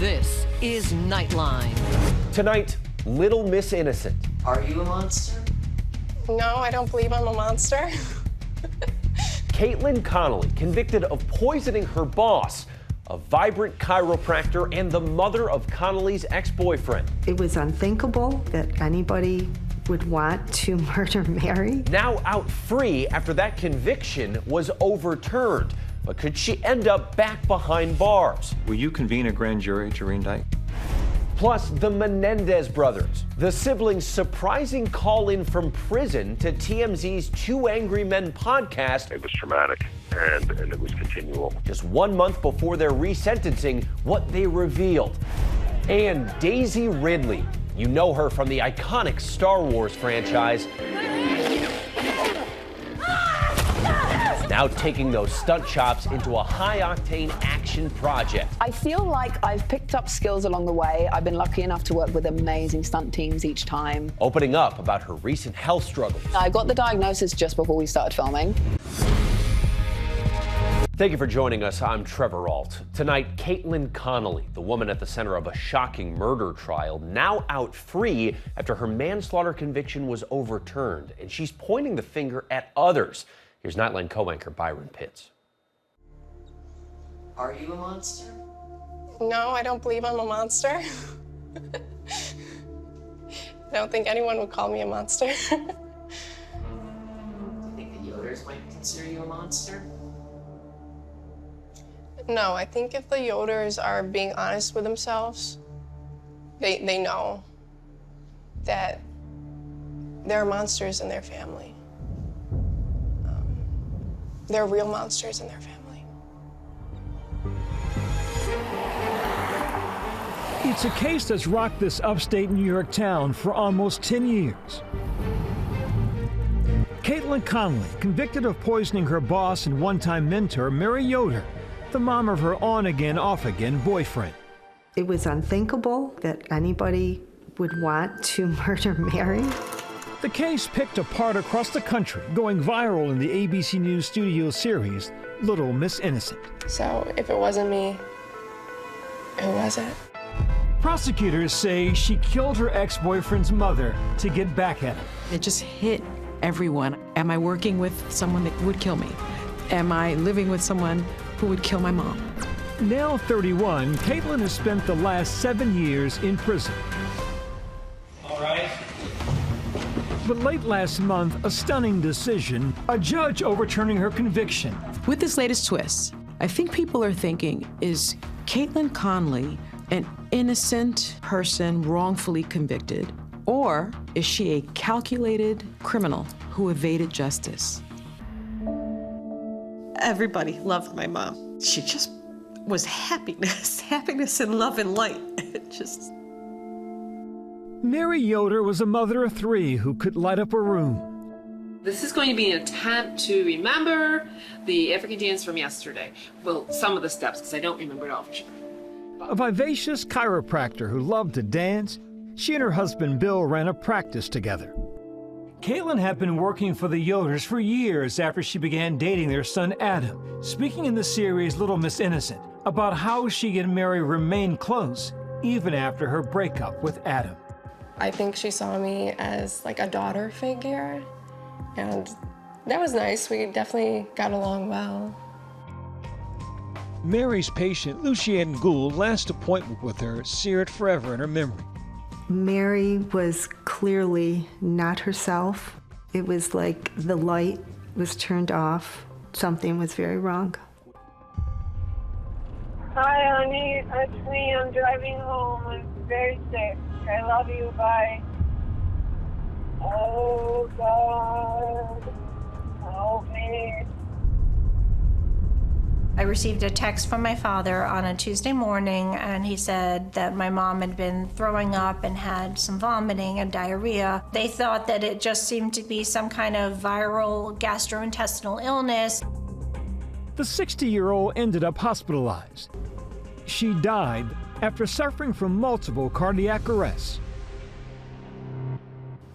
This is Nightline. Tonight, Little Miss Innocent. Are you a monster? No, I don't believe I'm a monster. Kaitlyn Conley convicted of poisoning her boss, a vibrant chiropractor and the mother of Conley's ex-boyfriend. It was unthinkable that anybody would want to murder Mary. Now out free after that conviction was overturned. But could she end up back behind bars? Will you convene a grand jury to reindict? Plus, the Menendez brothers. The siblings' surprising call-in from prison to TMZ's Two Angry Men podcast. It was traumatic, and it was continual. Just 1 month before their resentencing, what they revealed. And Daisy Ridley. You know her from the iconic Star Wars franchise. Now taking those stunt chops into a high-octane action project. I feel like I've picked up skills along the way. I've been lucky enough to work with amazing stunt teams each time. Opening up about her recent health struggles. I got the diagnosis just before we started filming. Thank you for joining us. I'm Trevor Ault. Tonight, Kaitlyn Conley, the woman at the center of a shocking murder trial, now out free after her manslaughter conviction was overturned, and she's pointing the finger at others. Here's Nightline co-anchor Byron Pitts. Are you a monster? No, I don't believe I'm a monster. I don't think anyone would call me a monster. Do you think the Yoders might consider you a monster? No, I think if the Yoders are being honest with themselves, they know that there are monsters in their family. There are real monsters in their family. It's a case that's rocked this upstate New York town for almost 10 years. Kaitlyn Conley, convicted of poisoning her boss and one-time mentor, Mary Yoder, the mom of her on-again, off-again boyfriend. It was unthinkable that anybody would want to murder Mary. The case picked apart across the country, going viral in the ABC News studio series, Little Miss Innocent. So if it wasn't me, who was it? Prosecutors say she killed her ex-boyfriend's mother to get back at him. It just hit everyone. Am I working with someone that would kill me? Am I living with someone who would kill my mom? Now 31, Kaitlyn has spent the last 7 years in prison. All right. But late last month, a stunning decision, a judge overturning her conviction. With this latest twist, I think people are thinking, is Kaitlyn Conley an innocent person wrongfully convicted, or is she a calculated criminal who evaded justice? Everybody loved my mom. She just was happiness and love and light. It just... Mary Yoder was a mother of 3 who could light up a room. This is going to be an attempt to remember the African dance from yesterday. Well, some of the steps, because I don't remember it all for sure. A vivacious chiropractor who loved to dance, she and her husband Bill ran a practice together. Kaitlyn had been working for the Yoders for years after she began dating their son Adam, speaking in the series Little Miss Innocent about how she and Mary remained close even after her breakup with Adam. I think she saw me as like a daughter figure, and that was nice. We definitely got along well. Mary's patient, Lucienne Gould, last appointment with her seared forever in her memory. Mary was clearly not herself. It was like the light was turned off. Something was very wrong. Hi, honey. It's me. I'm driving home. I'm very sick. I love you. Bye. Oh, God. Help me. I received a text from my father on a Tuesday morning, and he said that my mom had been throwing up and had some vomiting and diarrhea. They thought that it just seemed to be some kind of viral gastrointestinal illness. The 60-year-old ended up hospitalized. She died after suffering from multiple cardiac arrests.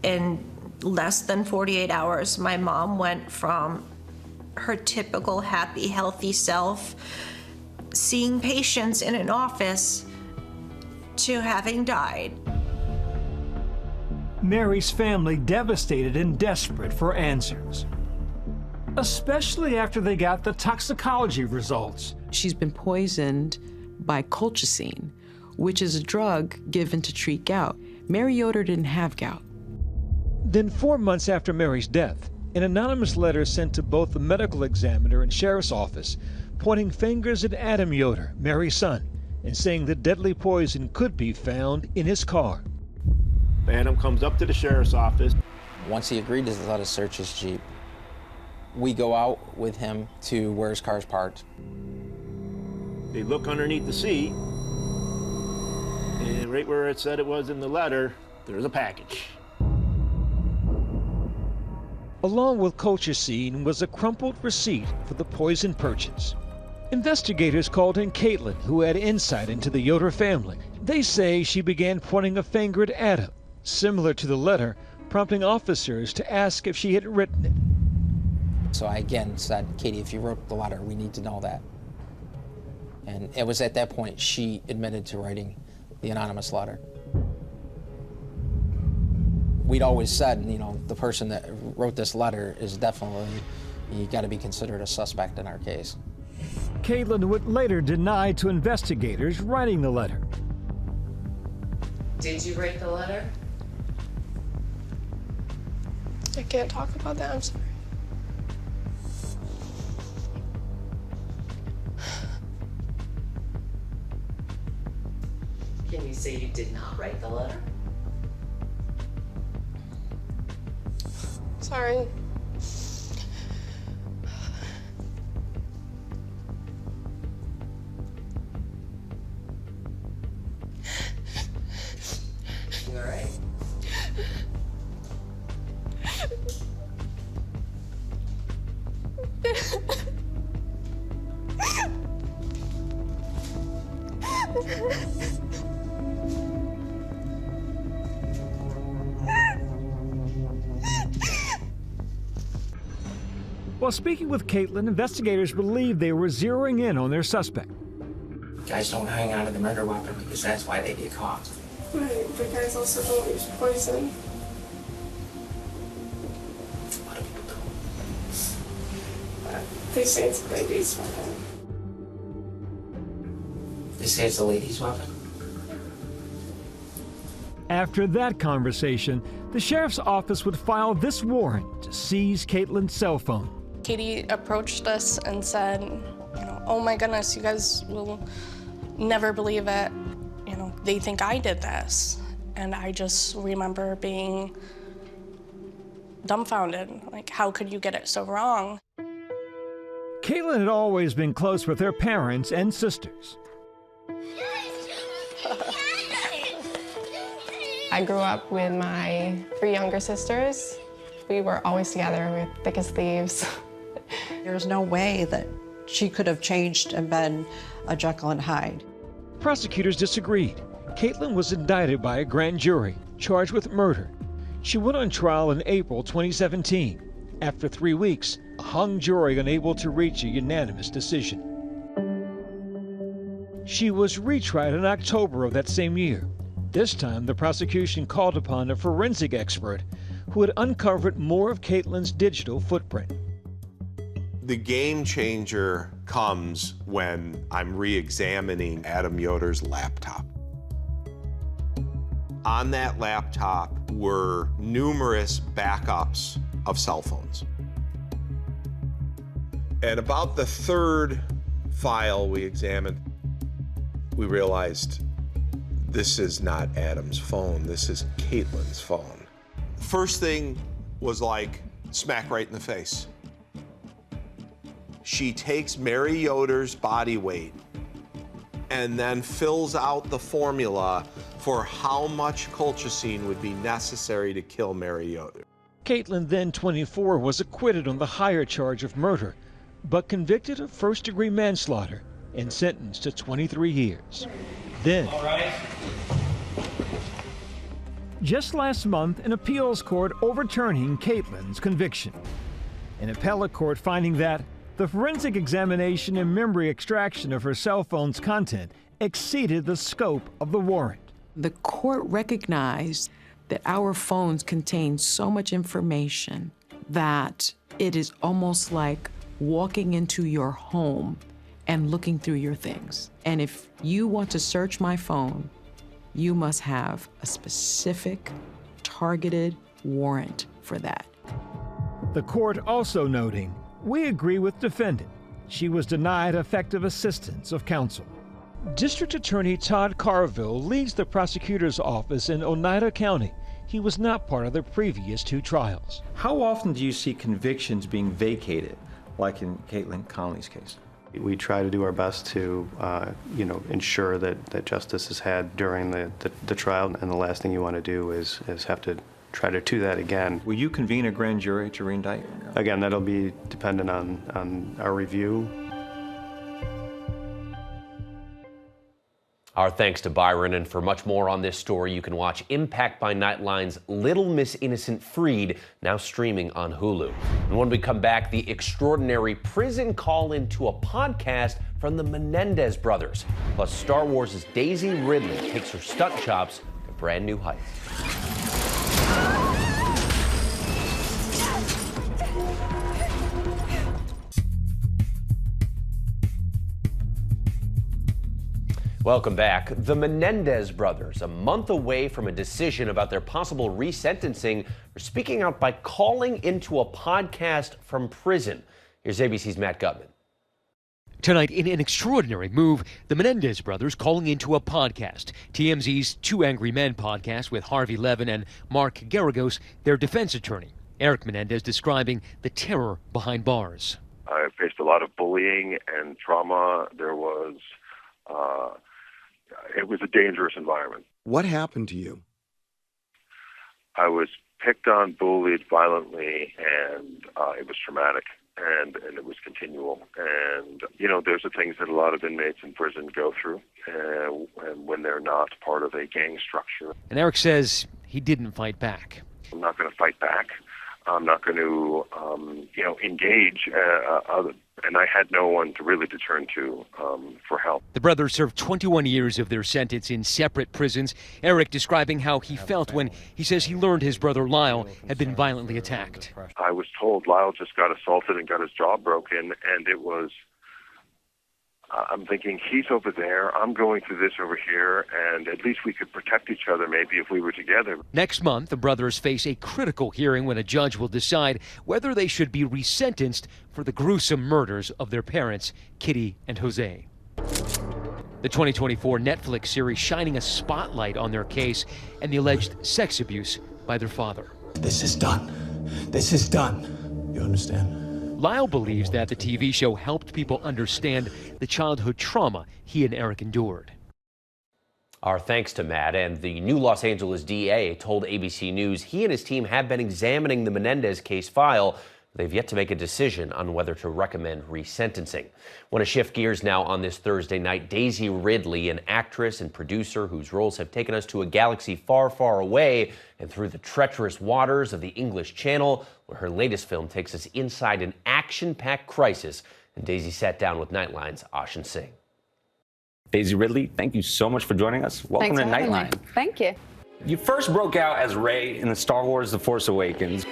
In less than 48 hours, my mom went from her typical happy, healthy self, seeing patients in an office, to having died. Mary's family devastated and desperate for answers, especially after they got the toxicology results. She's been poisoned by colchicine, which is a drug given to treat gout. Mary Yoder didn't have gout. Then 4 months after Mary's death, an anonymous letter sent to both the medical examiner and sheriff's office pointing fingers at Adam Yoder, Mary's son, and saying the deadly poison could be found in his car. Adam comes up to the sheriff's office. Once he agreed to let us search his Jeep, we go out with him to where his car's parked. They look underneath the seat, and right where it said it was in the letter, there's a package. Along with colchicine was a crumpled receipt for the poison purchase. Investigators called in Kaitlyn, who had insight into the Yoder family. They say she began pointing a finger at Adam, similar to the letter, prompting officers to ask if she had written it. So I again said, Katie, if you wrote the letter, we need to know that. And it was at that point she admitted to writing the anonymous letter. We'd always said, you know, the person that wrote this letter is definitely, you got to be considered a suspect in our case. Kaitlyn would later deny to investigators writing the letter. Did you write the letter? I can't talk about that, I'm sorry. Can you say you did not write the letter? Sorry. You all right? While speaking with Kaitlyn, investigators believed they were zeroing in on their suspect. Guys don't hang on to the murder weapon because that's why they get caught. Right, but guys also don't use poison. They say it's a lady's weapon. They say it's a lady's weapon? After that conversation, the sheriff's office would file this warrant to seize Kaitlyn's cell phone. Katie approached us and said, you know, oh my goodness, you guys will never believe it. You know, they think I did this. And I just remember being dumbfounded. Like, how could you get it so wrong? Kaitlyn had always been close with her parents and sisters. I grew up with my 3 younger sisters. We were always together, we were thick as thieves. There's no way that she could have changed and been a Jekyll and Hyde. Prosecutors disagreed. Kaitlyn was indicted by a grand jury, charged with murder. She went on trial in April 2017. After 3 weeks, a hung jury unable to reach a unanimous decision. She was retried in October of that same year. This time, the prosecution called upon a forensic expert who had uncovered more of Kaitlyn's digital footprint. The game changer comes when I'm re-examining Adam Yoder's laptop. On that laptop were numerous backups of cell phones. And about the 3rd file we examined, we realized this is not Adam's phone, this is Kaitlyn's phone. First thing was like smack right in the face. She takes Mary Yoder's body weight and then fills out the formula for how much colchicine would be necessary to kill Mary Yoder. Kaitlyn, then 24, was acquitted on the higher charge of murder, but convicted of first-degree manslaughter and sentenced to 23 years. Then, just last month, an appeals court overturning Kaitlyn's conviction. An appellate court finding that the forensic examination and memory extraction of her cell phone's content exceeded the scope of the warrant. The court recognized that our phones contain so much information that it is almost like walking into your home and looking through your things. And if you want to search my phone, you must have a specific, targeted warrant for that. The court also noting, we agree with defendant. She was denied effective assistance of counsel. District Attorney Todd Carville leads the prosecutor's office in Oneida County. He was not part of the previous 2 trials. How often do you see convictions being vacated, like in Kaitlyn Conley's case? We try to do our best to, ensure that justice is had during the trial, and the last thing you want to do is have to try to do that again. Will you convene a grand jury to reindict? Again, that'll be dependent on our review. Our thanks to Byron, and for much more on this story, you can watch Impact by Nightline's Little Miss Innocent Freed, now streaming on Hulu. And when we come back, the extraordinary prison call-in to a podcast from the Menendez brothers. Plus, Star Wars' Daisy Ridley takes her stunt chops to brand new heights. Welcome back. The Menendez brothers, a month away from a decision about their possible resentencing, are speaking out by calling into a podcast from prison. Here's ABC's Matt Gutman. Tonight, in an extraordinary move, the Menendez brothers calling into a podcast. TMZ's Two Angry Men podcast with Harvey Levin and Mark Garagos, their defense attorney. Eric Menendez describing the terror behind bars. I faced a lot of bullying and trauma. It was a dangerous environment. What happened to you? I was picked on, bullied violently, and it was traumatic, and it was continual. And, there's the things that a lot of inmates in prison go through and when they're not part of a gang structure. And Eric says he didn't fight back. I'm not going to fight back. I'm not going to, engage. And I had no one to really to turn to for help. The brothers served 21 years of their sentence in separate prisons. Eric describing how he felt when he says he learned his brother Lyle had been violently attacked. I was told Lyle just got assaulted and got his jaw broken, and it was, I'm thinking, he's over there, I'm going through this over here, and at least we could protect each other maybe if we were together. Next month, the brothers face a critical hearing when a judge will decide whether they should be resentenced for the gruesome murders of their parents, Kitty and Jose. The 2024 Netflix series shining a spotlight on their case and the alleged sex abuse by their father. This is done. This is done. You understand? Lyle believes that the TV show helped people understand the childhood trauma he and Eric endured. Our thanks to Matt. And the new Los Angeles DA told ABC News he and his team have been examining the Menendez case file. They've yet to make a decision on whether to recommend resentencing. Want to shift gears now on this Thursday night. Daisy Ridley, an actress and producer whose roles have taken us to a galaxy far, far away and through the treacherous waters of the English Channel, where her latest film takes us inside an action-packed crisis. And Daisy sat down with Nightline's Ashin Singh. Daisy Ridley, thank you so much for joining us. Welcome to Nightline. Thank you. You first broke out as Rey in the Star Wars The Force Awakens.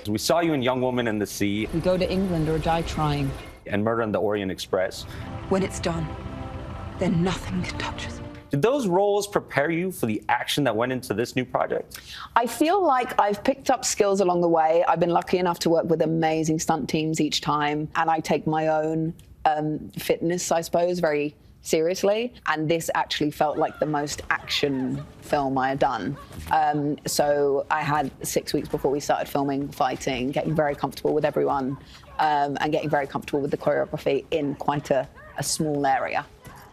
We saw you in Young Woman in the Sea. We go to England or die trying. And Murder on the Orient Express. When it's done, then nothing can touch us. Did those roles prepare you for the action that went into this new project? I feel like I've picked up skills along the way. I've been lucky enough to work with amazing stunt teams each time, and I take my own fitness, I suppose, very seriously. And this actually felt like the most action film I had done. So I had 6 weeks before we started filming, fighting, getting very comfortable with everyone, and getting very comfortable with the choreography in quite a small area.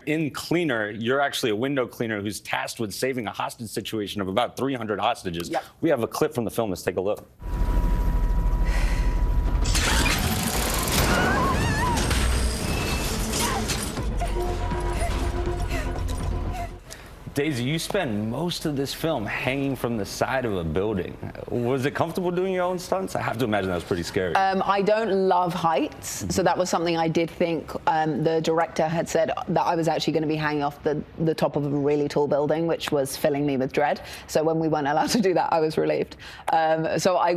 In Cleaner, you're actually a window cleaner who's tasked with saving a hostage situation of about 300 hostages. Yep. We have a clip from the film. Let's take a look. Daisy, you spend most of this film hanging from the side of a building. Was it comfortable doing your own stunts? I have to imagine that was pretty scary. I don't love heights, so that was something I did think the director had said that I was actually going to be hanging off the top of a really tall building, which was filling me with dread. So when we weren't allowed to do that, I was relieved. So I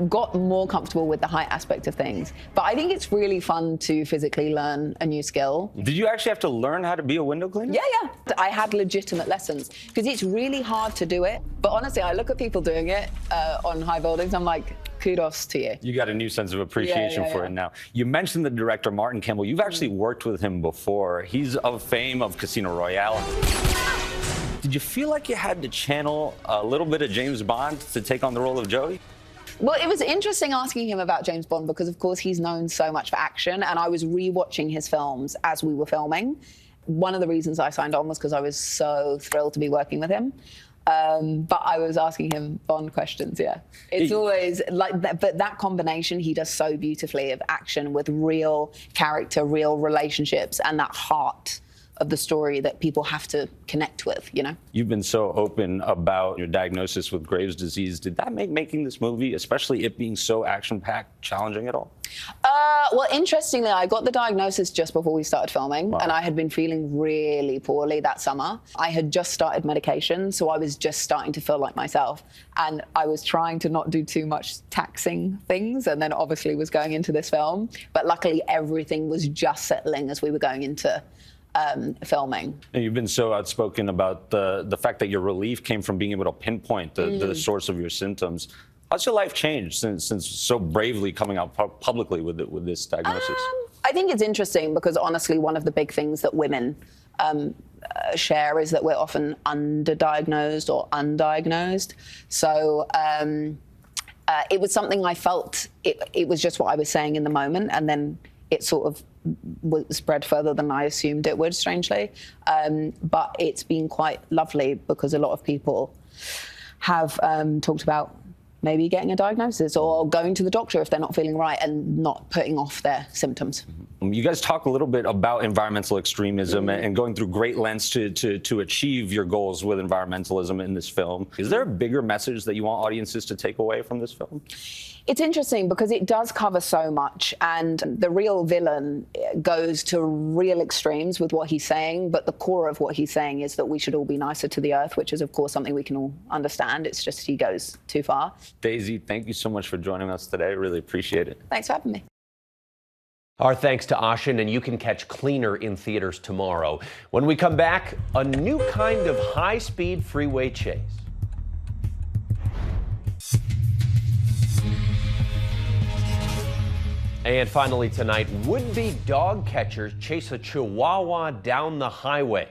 got more comfortable with the height aspect of things. But I think it's really fun to physically learn a new skill. Did you actually have to learn how to be a window cleaner? Yeah. I had legitimate lessons because it's really hard to do it. But honestly, I look at people doing it on high buildings. I'm like, kudos to you. You got a new sense of appreciation for it now. You mentioned the director, Martin Campbell. You've actually worked with him before. He's of fame of Casino Royale. Did you feel like you had to channel a little bit of James Bond to take on the role of Joey? Well, it was interesting asking him about James Bond because, of course, he's known so much for action, and I was rewatching his films as we were filming. One of the reasons I signed on was because I was so thrilled to be working with him. But I was asking him Bond questions, yeah. It's always like that, but that combination he does so beautifully of action with real character, real relationships, and that heart of the story that people have to connect with, you know? You've been so open about your diagnosis with Graves' disease. Did that make making this movie, especially it being so action-packed, challenging at all? Well, interestingly, I got the diagnosis just before we started filming, and I had been feeling really poorly that summer. I had just started medication, so I was just starting to feel like myself. And I was trying to not do too much taxing things, and then obviously was going into this film. But luckily, everything was just settling as we were going into filming. And you've been so outspoken about the fact that your relief came from being able to pinpoint the source of your symptoms. How's your life changed since so bravely coming out publicly with this diagnosis? I think it's interesting because honestly, one of the big things that women share is that we're often underdiagnosed or undiagnosed. So it was something I felt, it was just what I was saying in the moment, and then it sort of spread further than I assumed it would, strangely. But it's been quite lovely because a lot of people have talked about maybe getting a diagnosis or going to the doctor if they're not feeling right and not putting off their symptoms. You guys talk a little bit about environmental extremism and going through great lengths to achieve your goals with environmentalism in this film. Is there a bigger message that you want audiences to take away from this film? It's interesting because it does cover so much, and the real villain goes to real extremes with what he's saying, but the core of what he's saying is that we should all be nicer to the earth, which is, of course, something we can all understand. It's just he goes too far. Daisy, thank you so much for joining us today. Really appreciate it. Thanks for having me. Our thanks to Ashin, and you can catch Cleaner in theaters tomorrow. When we come back, a new kind of high-speed freeway chase. And finally tonight, would-be dog catchers chase a chihuahua down the highway.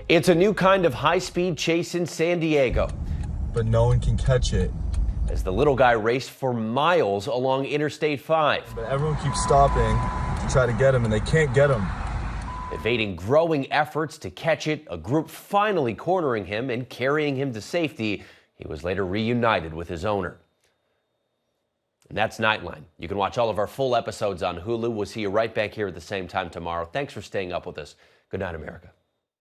It's a new kind of high-speed chase in San Diego. But no one can catch it. As the little guy raced for miles along Interstate 5. But everyone keeps stopping to try to get him, and they can't get him. Evading growing efforts to catch it, a group finally cornering him and carrying him to safety. He was later reunited with his owner. And that's Nightline. You can watch all of our full episodes on Hulu. We'll see you right back here at the same time tomorrow. Thanks for staying up with us. Good night, America.